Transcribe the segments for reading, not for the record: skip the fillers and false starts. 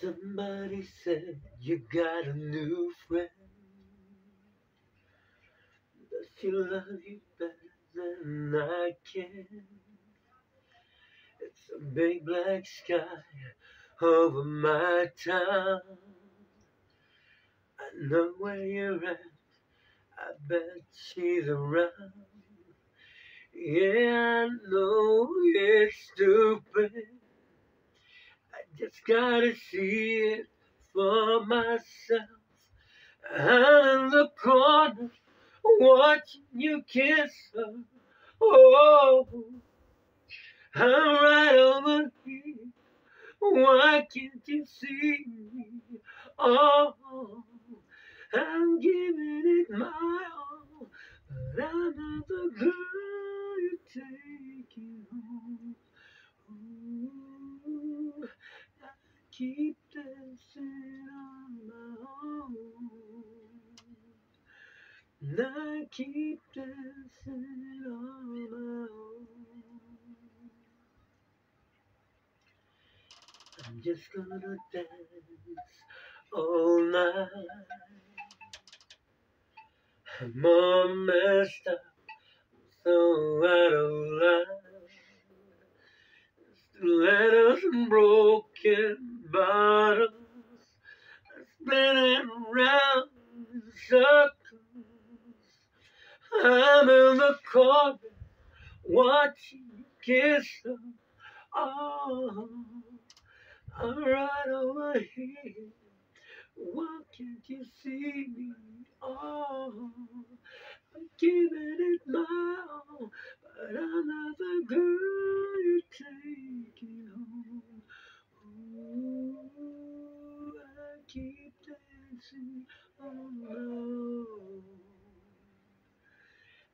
Somebody said you got a new friend. Does she love you better than I can? It's a big black sky over my town. I know where you're at. I bet she's around. Yeah, I know it's stupid. I just gotta see it for myself. I'm in the corner watching you kiss her. Oh, I'm right over here. Why can't you see me? Oh, I'm giving it my all, but I'm not the girl you're taking home. Ooh, I keep dancing on my own. And I keep dancing on my own. I'm just gonna dance all night. I'm all messed up, so out of line. Letters and broken bottles, spinning around in circles. I'm in the corner watching you kiss her. Oh, I'm right over here. Why can't you see me? Oh, I'm giving it my all, but I'm not the girl you're taking home. Ooh, I keep dancing on my own.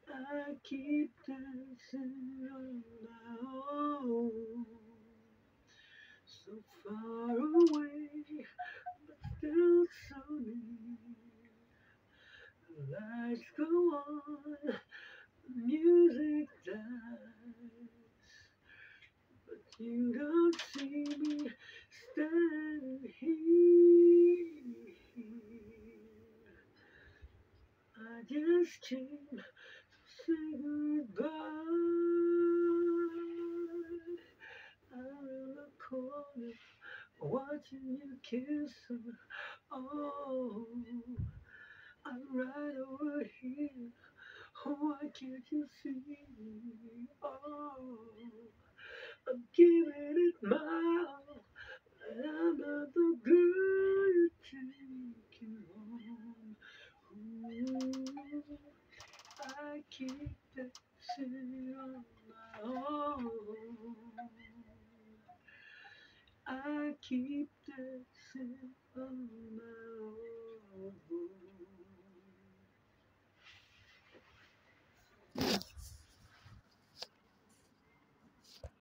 I keep dancing on my own. So far away, but still so near. The lights go on, the music dies, but you don't see me standing here. I just came to say goodbye. I'm in the corner watching you kiss her. Oh, I'm right over here. Why can't you see me? Oh, I'm giving it my all, and I'm not the girl you're taking home. Ooh, I keep dancing on my own. I keep dancing on my own.